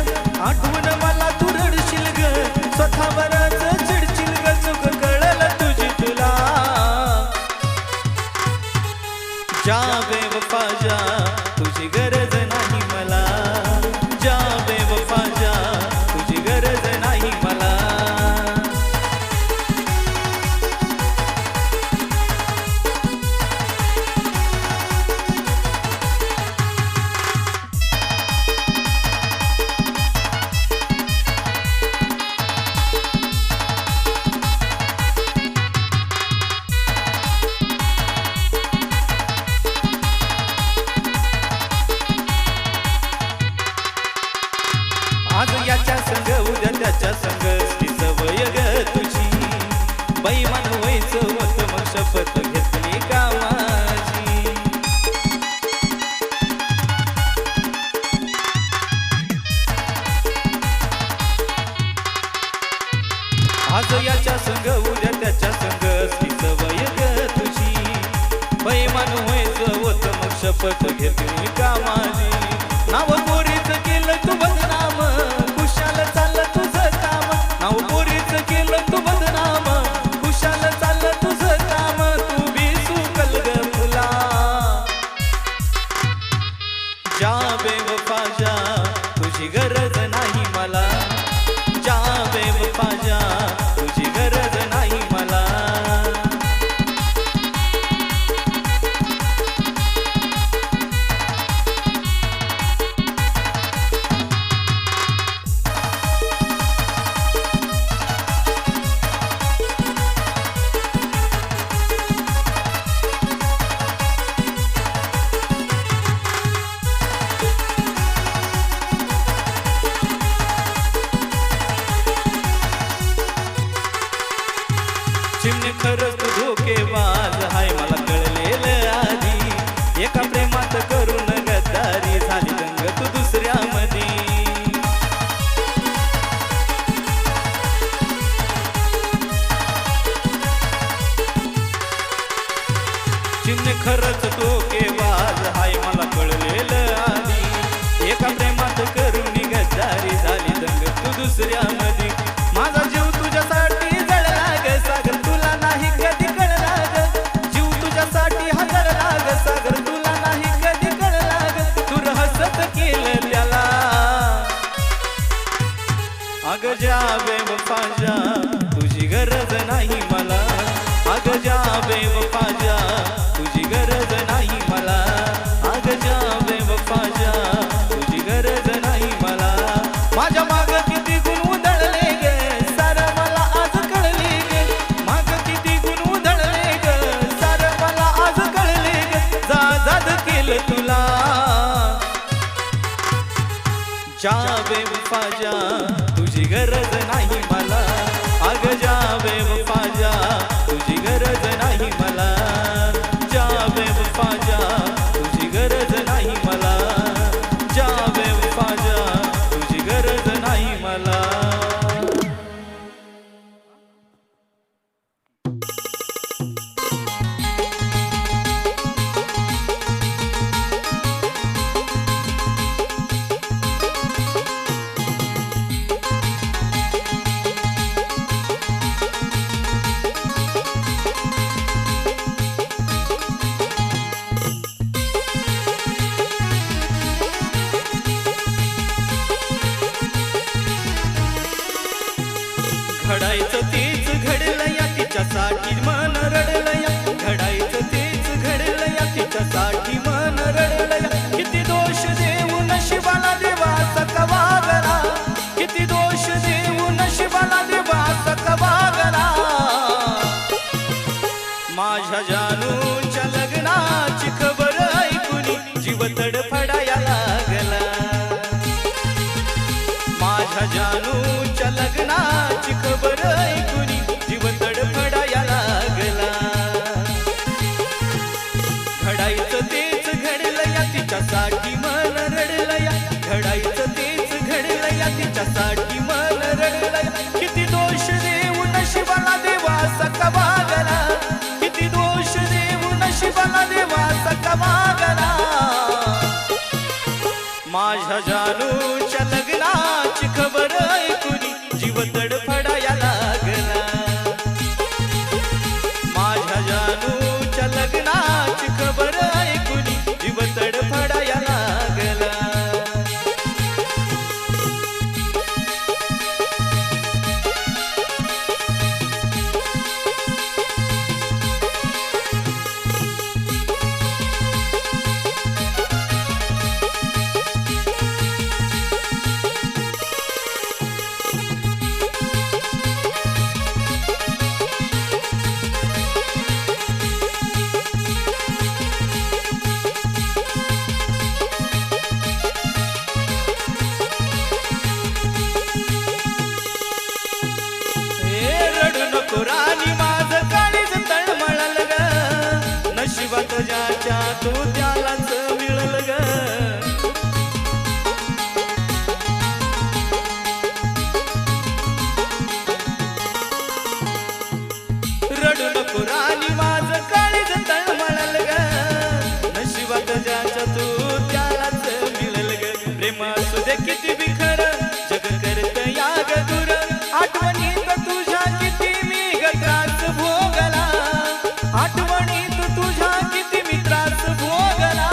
ग आठवण मला तू रडशील ग स्वतःवरच चिडशील ग चूक कळल तुझी तुला जा बेवफा जा तुझी गरज नाही मला जा बेवफा जा तुझी गरज नाही मला आज याच्या संग उद्या त्याच्या संग ती सवय ग तुझी बैमान व्हायचं होत मग शपथ घेतली का माझी आज याच्या संग उद्या त्याच्या संग ती सवय ग तुझी बैमान व्हायचं होत मग शपथ घेतली का माझी नाव पोरीच केलं तू बदनाम खुशाल चाललं तुझं काम नाव पोरीच केलं तू बदनाम खुशाल चाललं तुझं काम तू बी सुकल ग फुला जा बेवफा जा तुझी गरज नाही मला जा बेवफा जा तुझी गरज नाही मला चिमणे खरंच तू धोकेबाज हाय मला कळलेलं आधी एका प्रेमात करून गद्दारी झाली दंग तू दुसऱ्यामध्ये चिमणे खरंच धोकेबाज हाय मला कळलेलं आधी एका प्रेमात करून गद्दारी झाली दंग तू दुसऱ्यामध्ये माझा जीव तुझ्यासाठी जळला ग सागर तुला नाही कधी कळला ग जीव तुझ्यासाठी हजरला ग सागर तुला नाही कधी कळला ग तू रहसत केलं त्याला अग जा बेवफा जा तुझी गरज नाही मला अग जा बेवफा जा तुझी गरज नाही मला अग जा बेवफा जा तुझी गरज नाही मला माझ्या माग किती गुण उधळले ग सारं मला आज कळले ग माग किती गुण उधळले ग सारं मला आज कळले ग जा जाद केलं तुला जा बेवफा जा तुझी गरज नाही मला अग जा बेवफा जा तुझी गरज नाही मला जा बेवफा जा तुझी गरज नाही मला जा बेवफा जा तुझी गरज नाही मला घडायचं तेच घडलं या तिच्यासाठी मन रडलं या घडायचं तेच घडलं या तिच्यासाठी मन रडलं या किती दोष देऊ नशिबाला देवाचा कवागला किती दोष देऊ नशिबाला देवाचा कवागला माझ्या जानूच्या लग्नाची खबर ऐकून जीव तडफडाया लागला माझ्या जानूच्या लग्नाची खबर ऐकून जीव तडफडाया लागला घडायचं तेच घडलं या तिच्यासाठी मन रडलं या घडायचं तेच घडलं या तिच्यासाठी मन रडलं या किती दोष देऊ नशिबाला देवाचा कवागला किती दोष देऊ नशिबाला देवाचा कवागला माझ्या जानूच्या लग्नात ज्याच्या तो त्यालाच मिळल ग. रडू नको राणी माझं काळीज तळमळल ग. नशिबात ज्याच्या तू त्यालाच मिळल ग. प्रेम असू दे किती बी खरं जग करत या ग दूर. आठवणीत तुझ्या किती मी ग त्रास भोगला. आठवणीत तुझ्या किती मी त्रास भोगला.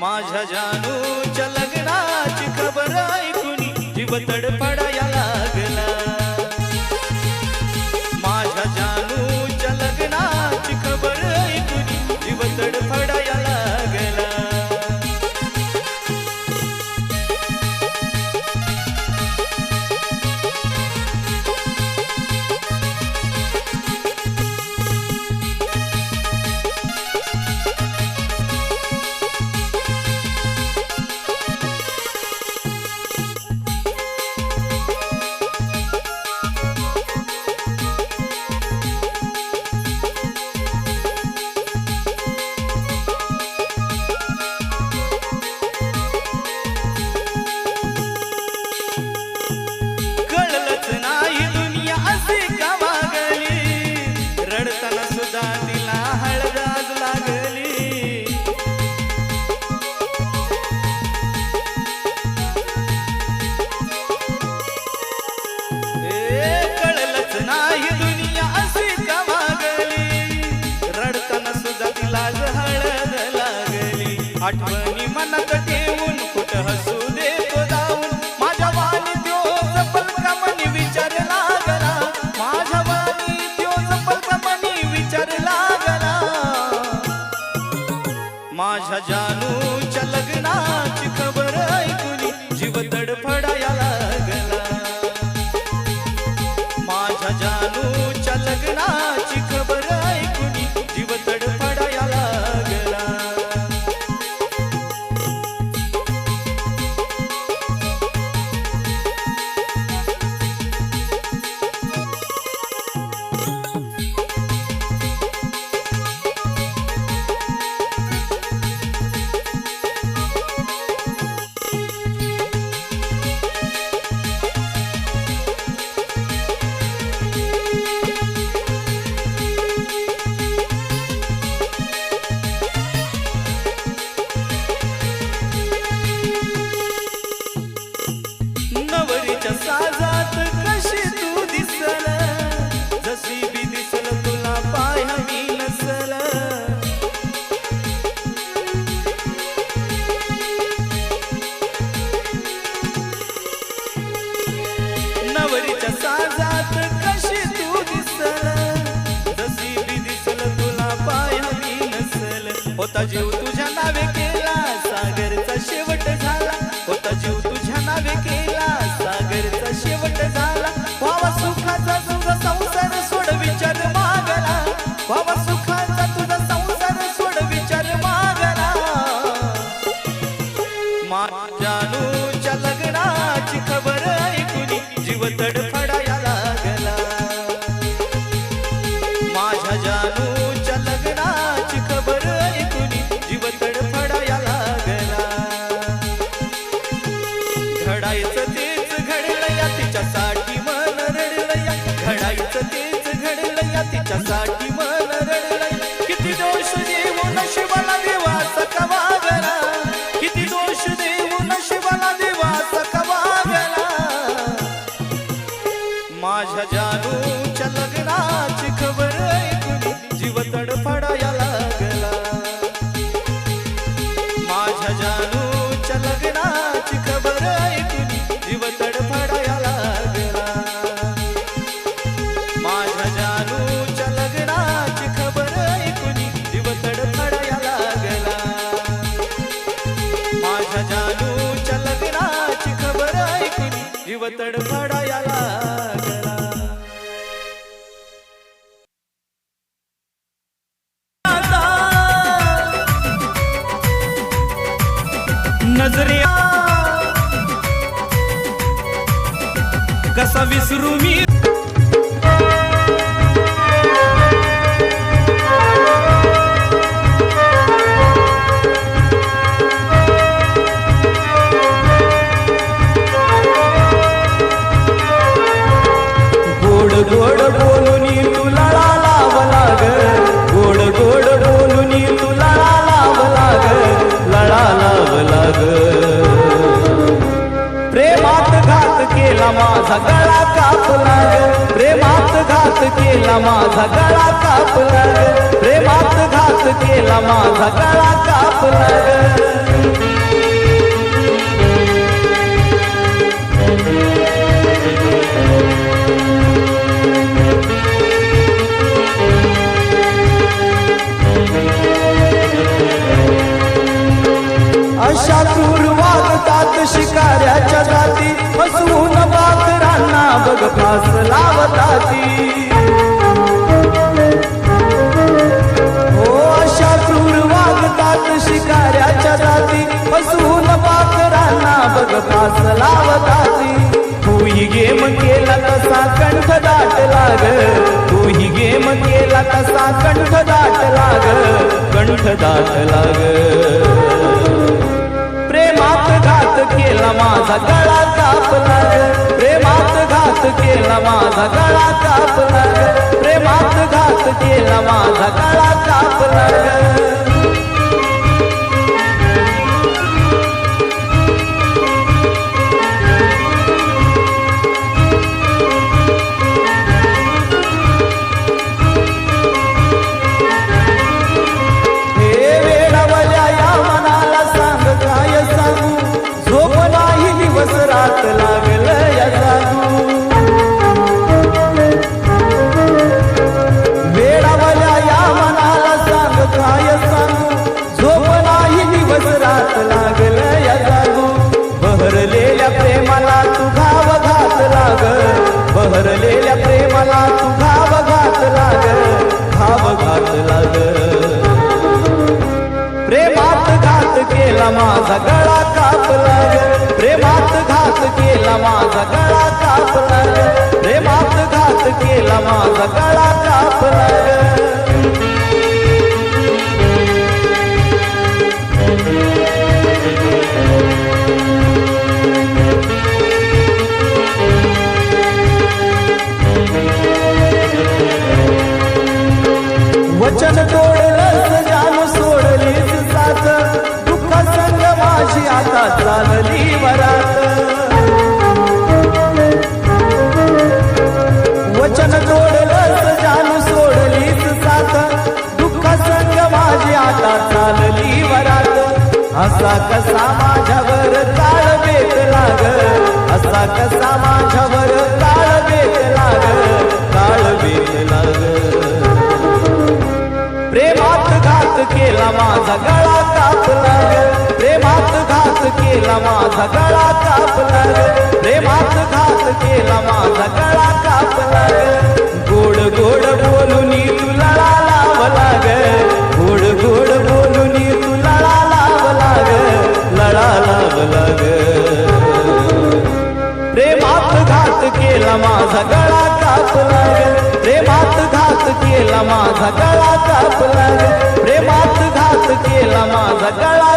माझ्या जानूच्या लग्नाची खबर ऐकून जीव तडफडाया लागला. माझ्या जानूच्या लग्नाची खबर ऐकून जीव तडफडाया लागला. आठवणी मनात ठेवून कुठं हसू देतो जाऊन. माझ्या वाणी त्यो जपल का मनी विचार लागला. माझ्या वाणी त्यो जपल का मनी विचार लागला. माझ्या जानूच्या लग्नाची खबर ऐकून जीव तडफडाया लागला. माझ्या जानूच्या लग्नाची खबर ऐकून जीव तडफडाया लागला. साजात कशी तू दिसल. जशी बी दिसल तुला पाय हवी नसल. नवरीच्या साजात कशी तू दिसल. जशी बी दिसल तुला पाय हवी नसल. होता जीव तुझ्या नावे केला सागरचा शेवट झाला. होता जीव तुझ्या नावे केला सागरचा शेवट झाला. व्हावा सुखाचा तुझा संसार सोड विचार मागला. व्हावा सुखाचा तुझा संसार सोड विचार मागला. माझ्या जानूच्या लग्नाची खबर ऐकून जीव तडफडाया लागला. माझ्या जानूच्या लग्नाची खबर ऐकून जीव तडफडाया लागला. घडायचं तेच घडलं या तिच्यासाठी मन रडलं या. घडायचं तेच घडलं या तिच्यासाठी मन रडलं या. किती दोष देऊ नशिबाला देवाचा कवागला. किती दोष देऊ नशिबाला देवाचा कवागला. माझ्या जानूच्या लग्नाची खबर ऐकून जीव तडफडाया लागला. माझ्या जानूच्या लग्नाची खबर ऐकून जीव तडफडाया लागला. माझ्या जानूच्या लग्नाची खबर ऐकून जीव तडफडाया लागला. माझ्या जानूच्या लग्नाची खबर ऐकून जीव तडफडाया लागला. नजरे कसा विसरू मी. प्रेमात घात केला माझा गळा कापला ग प्रेमात घात केला माझा गळा कापला ग प्रेमात घात केला माझा गळा कापला ग अशा क्रूर वागतात शिकाऱ्याच्या जाती फसवून पाखरांना बघ फास लावताती हो अशा क्रूर वागतात शिकाऱ्याच्या जाती फसवून पाखरांना बघ फास लावताती तूही गेम केला तसा कंठ दाट लाग तूही गेम केला तसा कंठ दाट लाग कंठ दाट लाग प्रेमात घात केला माझा गळा कापला ग प्रेमात घात केला माझा गळा कापला ग प्रेमात घात केला माझा गळा कापला ग रात लागल या जागू वेळावल्या या मनाला सांग काय सांगू झोप नाही दिवस रात लागल या जागू बहरलेल्या प्रेमाला तू घाव घात लाग बहरलेल्या प्रेमाला तू घाव घात लाग घाव घात लाग प्रेमात घात केला माझा गळा कापला ग प्रेमात घात केला माझा गळा कापला ग प्रेमात घात केला माझा गळा कापला ग वचन तोडलंस जाणू सोडलीस साथ दुःख संग माझी आता चालली वरात वचन तोडलंस जाणू सोडलीस साथ दुःख संग माझी आता चालली वरात असा कसा माझ्यावर काळ बेत लाग असा कसा माझ्यावर काळ बेत लाग काळ बेत लाग प्रेमात घात केला माझा गळा कापला ग प्रेमात घात केला माझा गळा कापला ग प्रेमात घात केला माझा गळा कापला ग गोड गोड बोलून तुला लावला ग गोड गोड बोलून तुला लावला ग लळा लावला ग प्रेमात घात केला माझा गळा कापला ग प्रेमात घात केला माझा गळा कापला ग प्रेमात घात केला माझा गळा